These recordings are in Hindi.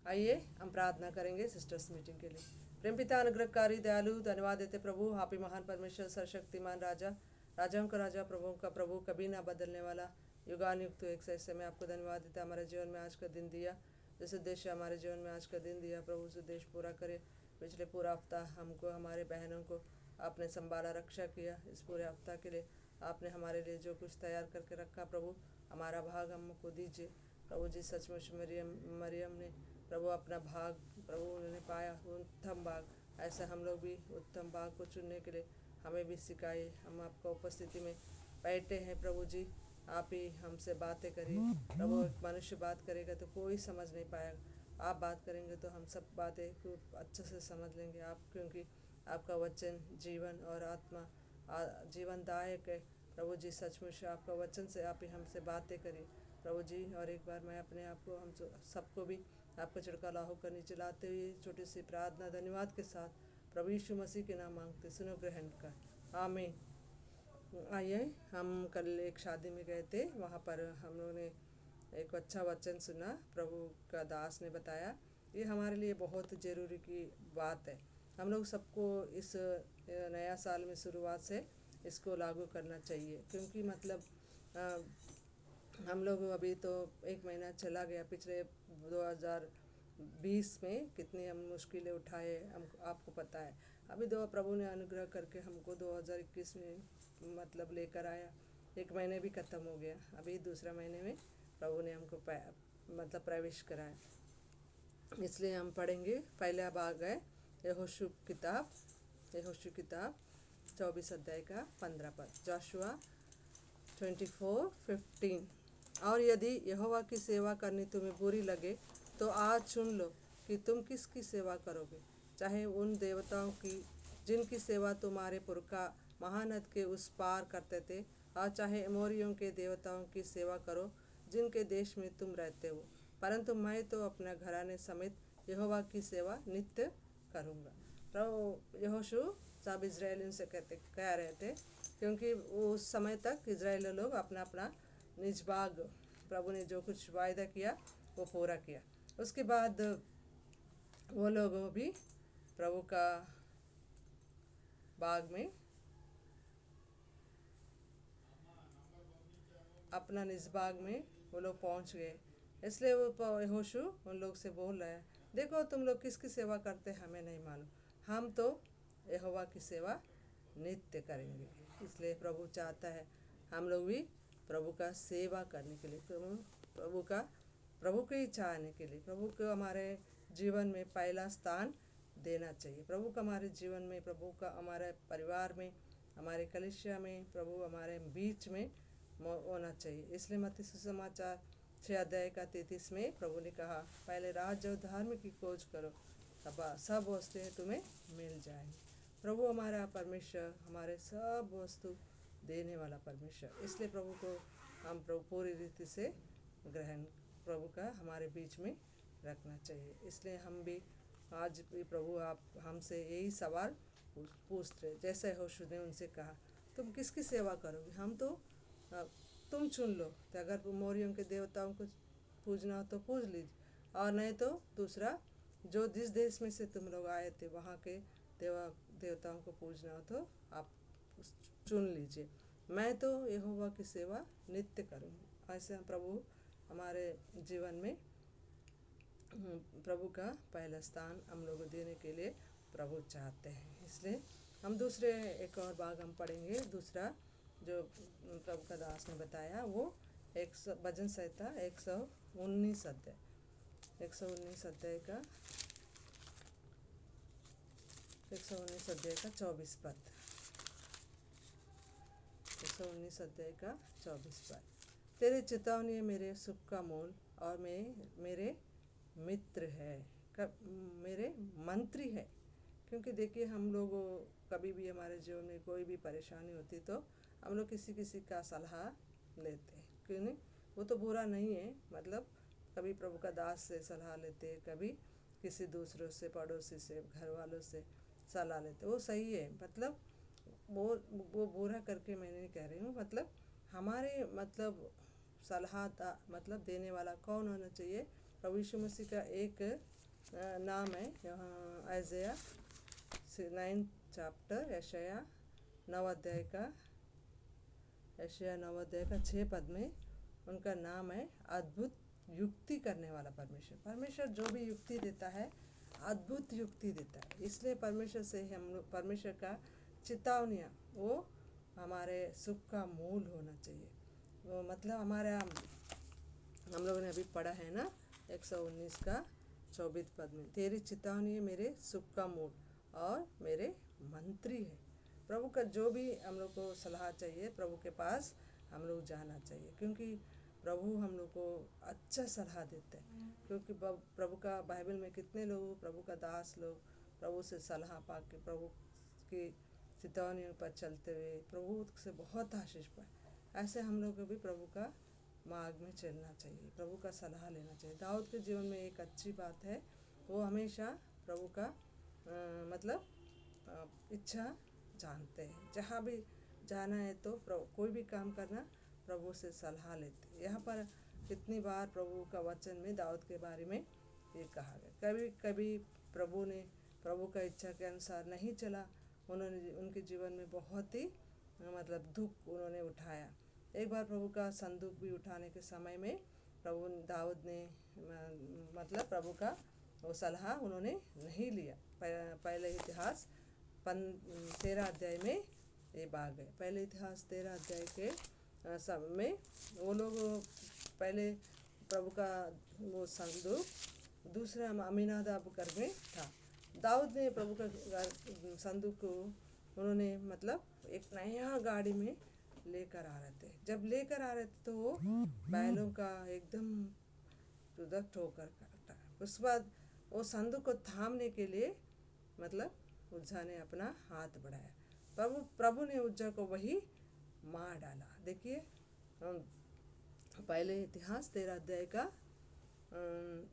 आइए हम प्रार्थना करेंगे सिस्टर्स मीटिंग के लिए। प्रेम पिता, अनुग्रहकारी, दयालु, धन्यवाद देते प्रभु, आप ही महान परमेश्वर, सर्वशक्तिमान राजा, राजाओं का राजा, प्रभुओं का प्रभु, कभी ना बदलने वाला, युगानुयुक्त एक से ऐसे में आपको धन्यवाद देता। हमारे जीवन में आज का दिन दिया, जिस उद्देश्य हमारे जीवन में आज का दिन दिया प्रभु, उस उद्देश्य पूरा करे। पिछले पूरा हफ्ता हमको, हमारे बहनों को आपने संभाला, रक्षा किया। इस पूरे हफ्ता के लिए आपने हमारे लिए जो कुछ तैयार करके रखा प्रभु, हमारा भाग हमको दीजिए प्रभु जी। सचमुच मरियम ने प्रभु अपना भाग प्रभु उन्होंने पाया, उत्तम भाग। ऐसा हम लोग भी उत्तम भाग को चुनने के लिए हमें भी सिखाइए। हम आपका उपस्थिति में बैठे हैं प्रभु जी, आप ही हमसे बातें करिए प्रभु। एक मनुष्य बात करेगा तो कोई समझ नहीं पाएगा, आप बात करेंगे तो हम सब बातें खूब अच्छे से समझ लेंगे आप, क्योंकि आपका वचन जीवन और आत्मा जीवनदायक है प्रभु जी। सचमुच आपका वचन से आप ही हमसे बातें करिए प्रभु जी। और एक बार मैं अपने आप को, हम सबको भी आपका छिड़का लाहू कर नीचे लाते हुए छोटी सी प्रार्थना धन्यवाद के साथ प्रभु यीशु मसीह के नाम मांगते, सुनो ग्रहण कर, आमीन। आइए, हम कल एक शादी में गए थे, वहाँ पर हम लोगों ने एक अच्छा वचन सुना। प्रभु का दास ने बताया, ये हमारे लिए बहुत ज़रूरी की बात है। हम लोग सबको इस नया साल में शुरुआत से इसको लागू करना चाहिए, क्योंकि मतलब हम लोग अभी तो एक महीना चला गया, पिछले 2020 में कितनी हम मुश्किलें उठाए हम आपको पता है। अभी दो प्रभु ने अनुग्रह करके हमको 2021 में मतलब लेकर आया। एक महीने भी ख़त्म हो गया, अभी दूसरा महीने में प्रभु ने हमको मतलब प्रवेश कराया। इसलिए हम पढ़ेंगे, पहला भाग है यहोशू किताब 24 अध्याय का 15 पद, जोशुआ 24:15। और यदि यहोवा की सेवा करनी तुम्हें बुरी लगे तो आज चुन लो कि तुम किसकी सेवा करोगे, चाहे उन देवताओं की जिनकी सेवा तुम्हारे पुरखा महानद के उस पार करते थे, और चाहे अमोरियों के देवताओं की सेवा करो जिनके देश में तुम रहते हो, परंतु मैं तो अपने घराने समेत यहोवा की सेवा नित्य करूँगा। तो यहोशू सब इजरायलियों से कह रहे थे, क्योंकि उस समय तक इजरायली लोग अपना अपना निज भाग, प्रभु ने जो कुछ वायदा किया वो पूरा किया। उसके बाद वो लोग भी प्रभु का बाग में अपना निज बाग में वो लोग पहुंच गए। इसलिए वो यहोशू उन लोग से बोल रहा है, देखो तुम लोग किसकी सेवा करते हमें नहीं मालूम, हम तो यहोवा की सेवा नित्य करेंगे। इसलिए प्रभु चाहता है हम लोग भी प्रभु का सेवा करने के लिए, प्रभु को ही चाहने के लिए, प्रभु को हमारे जीवन में पहला स्थान देना चाहिए। प्रभु का हमारे जीवन में, प्रभु का हमारे परिवार में, हमारे कलीसिया में, प्रभु हमारे बीच में होना चाहिए। इसलिए मत्ती सुसमाचार 6 अध्याय का 33 में प्रभु ने कहा, पहले राज्य और धर्म की खोज करो, तब सब वस्तुएं तुम्हें मिल जाएंगी। प्रभु हमारा परमेश्वर हमारे सब वस्तु देने वाला परमेश्वर, इसलिए प्रभु को हम प्रभु पूरी रीति से ग्रहण प्रभु का हमारे बीच में रखना चाहिए। इसलिए हम भी आज भी प्रभु आप हमसे यही सवाल पूछते, जैसे यहोशू ने उनसे कहा, तुम किसकी सेवा करोगे, हम तो तुम चुन लो, तो अगर मोरियों के देवताओं को पूजना हो तो पूज लीजिए, और नहीं तो दूसरा जो जिस देश में से तुम लोग आए थे वहाँ के देवताओं को पूजना हो तो आप चुन लीजिए, मैं तो यहोवा की सेवा नित्य करूँगी। ऐसे प्रभु हमारे जीवन में प्रभु का पहला स्थान हम लोग देने के लिए प्रभु चाहते हैं। इसलिए हम दूसरे एक और भाग हम पढ़ेंगे, दूसरा जो प्रभु का दास ने बताया वो भजन संहिता 119 अध्याय का 24 पद, 119 अध्याय का 24 पद। तेरे चेतावनी मेरे सुख का मूल और मेरे मित्र है, मेरे मंत्री है। क्योंकि देखिए हम लोग कभी भी हमारे जीवन में कोई भी परेशानी होती तो हम लोग किसी का सलाह लेते हैं, क्यों नहीं, वो तो बुरा नहीं है, मतलब कभी प्रभु का दास से सलाह लेते, कभी किसी दूसरों से, पड़ोसी से, घर वालों से सलाह लेते, वो सही है। मतलब वो बुरा करके मैं नहीं कह रही हूँ, मतलब हमारे सलाह मतलब देने वाला कौन होना चाहिए, प्रभु यीशु मसीह का एक नाम है यहाँ आइज़ाया 9 चैप्टर यशाया 9 अध्याय का 6 पद में उनका नाम है अद्भुत युक्ति करने वाला परमेश्वर। परमेश्वर जो भी युक्ति देता है अद्भुत युक्ति देता है। इसलिए परमेश्वर से हम लोग परमेश्वर का चेतावनियाँ वो हमारे सुख का मूल होना चाहिए। वो मतलब हमारे हम लोगों ने अभी पढ़ा है ना 119 का 24 पद में, तेरी चेतावनी मेरे सुख का मूल और मेरे मंत्री है। प्रभु का जो भी हम लोग को सलाह चाहिए प्रभु के पास हम लोग जाना चाहिए, क्योंकि प्रभु हम लोग को अच्छा सलाह देते हैं। क्योंकि प्रभु का बाइबल में कितने लोग प्रभु का दास लोग प्रभु से सलाह पा के प्रभु की चेतावनियों पर चलते हुए प्रभु से बहुत आशीष पाए। ऐसे हम लोग को भी प्रभु का मार्ग में चलना चाहिए, प्रभु का सलाह लेना चाहिए। दाऊद के जीवन में एक अच्छी बात है, वो हमेशा प्रभु का इच्छा जानते हैं। जहाँ भी जाना है तो कोई भी काम करना प्रभु से सलाह लेते हैं। यहाँ पर कितनी बार प्रभु का वचन में दाऊद के बारे में ये कहा गया। कभी कभी प्रभु ने प्रभु का इच्छा के अनुसार नहीं चला, उन्होंने उनके जीवन में बहुत ही दुख उन्होंने उठाया। एक बार प्रभु का संदूक भी उठाने के समय में प्रभु दाऊद ने प्रभु का वो सलाह उन्होंने नहीं लिया। पहले इतिहास 13 अध्याय में ये बात है। पहले इतिहास 13 अध्याय के सब में वो लोग पहले प्रभु का वो संदूक दूसरा अमीनादाब घर में था। दाऊद ने प्रभु का संदूक को उन्होंने एक नया गाड़ी में लेकर आ रहे थे। जब लेकर आ रहे थे तो वो बैलों का एकदम प्रोडक्ट होकर काटा। उसके बाद वो संदूक को थामने के लिए उज्जा ने अपना हाथ बढ़ाया। प्रभु ने उज्जा को वही मार डाला। देखिए पहले इतिहास 13 अध्याय का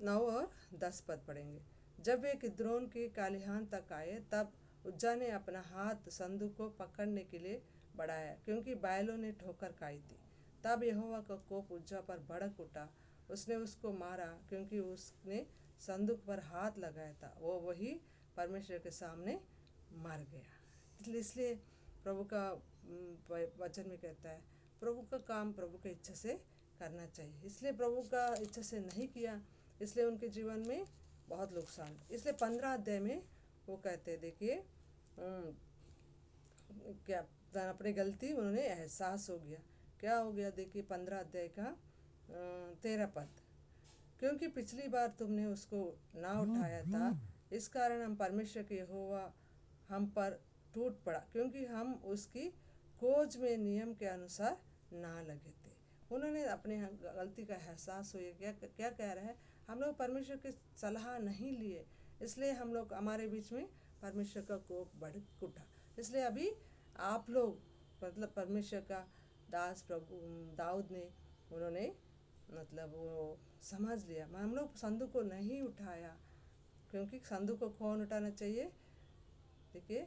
9 और 10 पद पढ़ेंगे। जब वे किद्रोन के कालिहान तक आए तब उज्जा ने अपना हाथ संदूक को पकड़ने के लिए बढ़ाया, क्योंकि बैलों ने ठोकर खाई थी। तब यहोवा का कोप उज्जा पर भड़क उठा, उसने उसको मारा क्योंकि उसने संदूक पर हाथ लगाया था। वो वही परमेश्वर के सामने मर गया। इसलिए प्रभु का वचन में कहता है प्रभु का काम प्रभु की इच्छा से करना चाहिए। इसलिए प्रभु का इच्छा से नहीं किया, इसलिए उनके जीवन में बहुत नुकसान। इसलिए 15 अध्याय में वो कहते देखिए क्या अपनी गलती उन्होंने एहसास हो गया। क्या हो गया देखिए 15 अध्याय का 13 पद, क्योंकि पिछली बार तुमने उसको ना उठाया था, इस कारण हम परमेश्वर के यहोवा हम पर टूट पड़ा, क्योंकि हम उसकी खोज में नियम के अनुसार ना लगे थे। उन्होंने अपने गलती का एहसास हो गया। क्या कह रहा है, हम लोग परमेश्वर की सलाह नहीं लिए, इसलिए हम लोग हमारे बीच में परमेश्वर का कोप भड़क उठा। इसलिए अभी आप लोग परमेश्वर का दास प्रभु दाऊद ने उन्होंने वो समझ लिया। हम लोग संदूक को नहीं उठाया, क्योंकि संदूक को कौन उठाना चाहिए। देखिए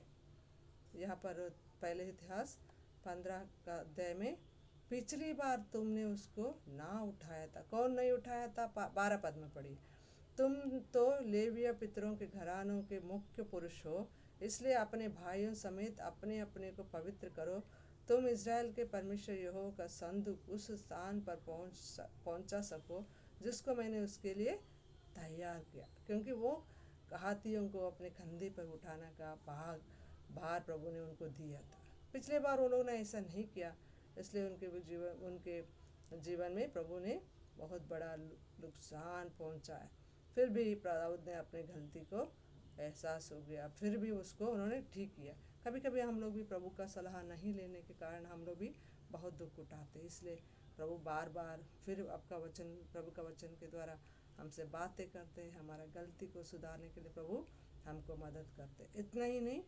यहाँ पर पहले इतिहास 15 का अध्याय में पिछली बार तुमने उसको ना उठाया था। कौन नहीं उठाया था? 12 पद में पढ़ी, तुम तो लेविया पितरों के घरानों के मुख्य पुरुष हो, इसलिए अपने भाइयों समेत अपने अपने को पवित्र करो। तुम इज़राइल के परमेश्वर यहोवा का संदूक उस स्थान पर पहुंचा सको जिसको मैंने उसके लिए तैयार किया, क्योंकि वो कहातियों को अपने कंधे पर उठाने का भार प्रभु ने उनको दिया था। पिछले बार वो लोगों ने ऐसा नहीं किया, इसलिए उनके जीवन में प्रभु ने बहुत बड़ा नुकसान पहुंचाया। फिर भी दाऊद ने अपनी गलती को एहसास हो गया, फिर भी उसको उन्होंने ठीक किया। कभी कभी हम लोग भी प्रभु का सलाह नहीं लेने के कारण हम लोग भी बहुत दुख उठाते, इसलिए प्रभु बार बार फिर प्रभु का वचन के द्वारा हमसे बातें करते हैं। हमारा गलती को सुधारने के लिए प्रभु हमको मदद करते। इतना ही नहीं,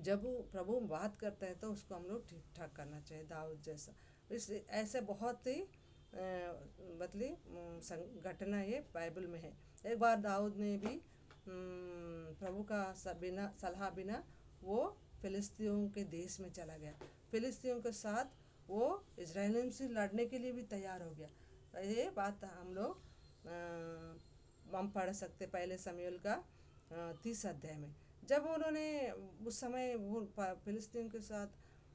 जब प्रभु बात करता है तो उसको हम लोग ठीक ठाक करना चाहिए, दाऊद जैसा। इसलिए ऐसे बहुत ही घटना ये बाइबल में है। एक बार दाऊद ने भी प्रभु का सलाह बिना वो फिलिस्तियों के देश में चला गया। फिलिस्तियों के साथ वो इजराइलियों से लड़ने के लिए भी तैयार हो गया। ये बात हम लोग हम पढ़ सकते पहले शमूएल का 30 अध्याय में। जब उन्होंने उस समय वो फिलिस्तीन के साथ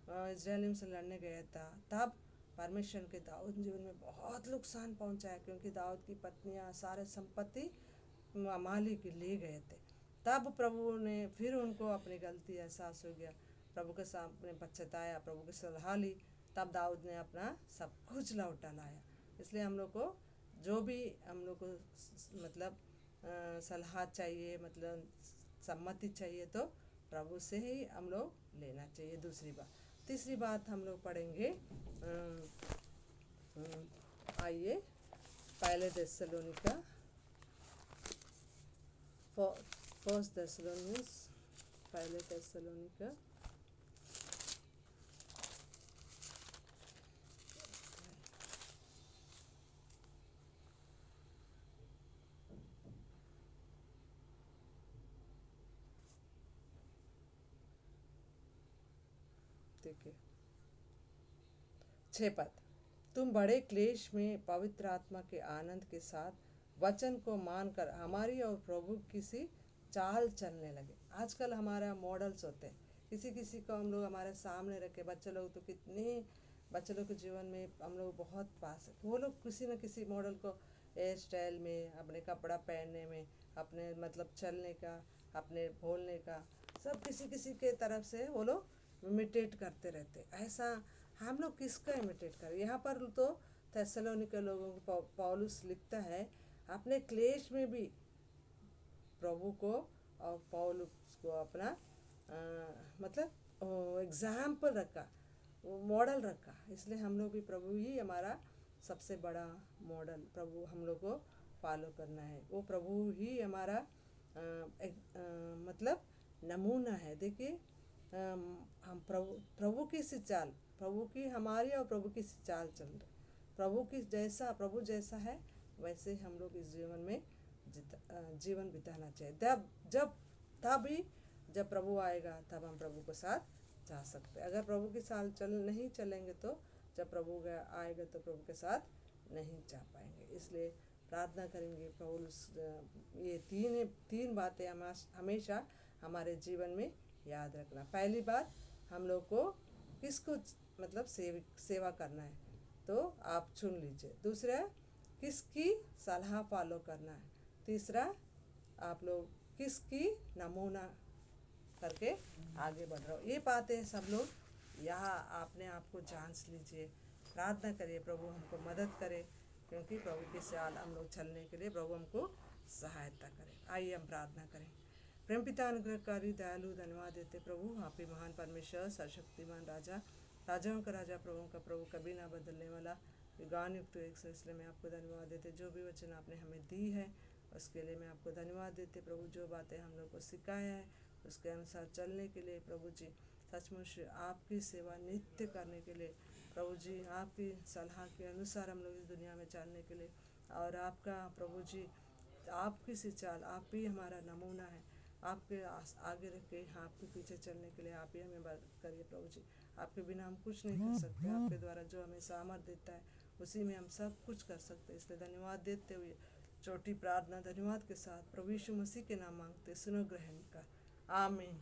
इजराइलियों से लड़ने गया था, तब परमेश्वर के दाऊद जीवन में बहुत नुकसान पहुंचाया, क्योंकि दाऊद की पत्नियां सारे संपत्ति मालिक ले गए थे। तब प्रभु ने फिर उनको अपनी गलती एहसास हो गया, प्रभु के सामने पछताया, प्रभु की सलाह ली, तब दाऊद ने अपना सब कुछ लौटा लाया। इसलिए हम लोग को जो भी हम लोग को मतलब सलाह चाहिए, मतलब सम्मति चाहिए, तो प्रभु से ही हम लोग लेना चाहिए। दूसरी बात, तीसरी बात हम लोग पढ़ेंगे, आइए पहले थिस्सलुनीका, फर्स्ट थिस्सलुनीस, पहले थिस्सलुनीका देखिए 6 पद, तुम बड़े क्लेश में पवित्र आत्मा के आनंद के साथ वचन को मानकर हमारी और प्रभु किसी चाल चलने लगे। आजकल हमारा मॉडल्स होते हैं, किसी किसी को हम लोग हमारे सामने रखे, बच्चे लोग तो कितने बच्चे लोग के जीवन में हम लोग बहुत पास है, वो लोग किसी न किसी मॉडल को हेयर स्टाइल में, अपने कपड़ा पहनने में, अपने मतलब चलने का, अपने बोलने का, सब किसी किसी के तरफ से वो लोग इमिटेट करते रहते। ऐसा हम लोग किसका इमिटेट करें? यहाँ पर तो थिस्सलुनीके लोगों को पौलुस लिखता है, अपने क्लेश में भी प्रभु को और पौलुस को अपना मतलब एग्जाम्पल रखा, वो मॉडल रखा। इसलिए हम लोग भी प्रभु ही हमारा सबसे बड़ा मॉडल, प्रभु हम लोग को फॉलो करना है। वो प्रभु ही हमारा मतलब नमूना है। देखिए हम प्रभु की सी चाल, प्रभु की हमारी और प्रभु की सी चाल चल रहे, प्रभु जैसा है वैसे हम लोग इस जीवन में जीवन बिताना चाहिए। तभी जब प्रभु आएगा तब हम प्रभु के साथ जा सकते हैं। अगर प्रभु के साथ नहीं चलेंगे तो जब प्रभु आएगा तो प्रभु के साथ नहीं जा पाएंगे। इसलिए प्रार्थना करेंगे प्रभु ये तीन बातें हमेशा हमारे जीवन में याद रखना। पहली बात, हम लोग को किसको मतलब सेवा करना है तो आप चुन लीजिए। दूसरा, किसकी सलाह फॉलो करना है। तीसरा, आप लोग किसकी नमूना करके आगे बढ़ रहे हो। ये बातें सब लोग यहाँ आपने आपको जांच लीजिए, प्रार्थना करिए प्रभु हमको मदद करे, क्योंकि प्रभु की चाल हम लोग चलने के लिए प्रभु हमको सहायता करें। आइए हम प्रार्थना करें। प्रेम पिता, अनुग्रहकारी, दयालु, धन्यवाद देते प्रभु, आप ही महान परमेश्वर, सर्वशक्तिमान राजा, राजाओं का राजा, प्रभु का प्रभु, कभी ना बदलने वाला, युगान युक्त एक से। इसलिए मैं आपको धन्यवाद देते, जो भी वचन आपने हमें दी है उसके लिए मैं आपको धन्यवाद देते प्रभु। जो बातें हम लोग को सिखाया है उसके अनुसार चलने के लिए प्रभु जी, सचमुच आपकी सेवा नित्य करने के लिए प्रभु जी, आपकी सलाह के अनुसार हम लोग इस दुनिया में चलने के लिए, और आपका प्रभु जी आपकी सी चाल, आप ही हमारा नमूना है, आपके आगे रख के आपके पीछे चलने के लिए आप ही हमें मदद करिए प्रभु जी। आपके बिना हम कुछ नहीं कर सकते, आपके द्वारा जो हमें सामर्थ देता है उसी में हम सब कुछ कर सकते हैं। इसलिए धन्यवाद देते हुए छोटी प्रार्थना धन्यवाद के साथ प्रभु यीशु मसीह के नाम मांगते, सुनो ग्रहण कर, आमीन।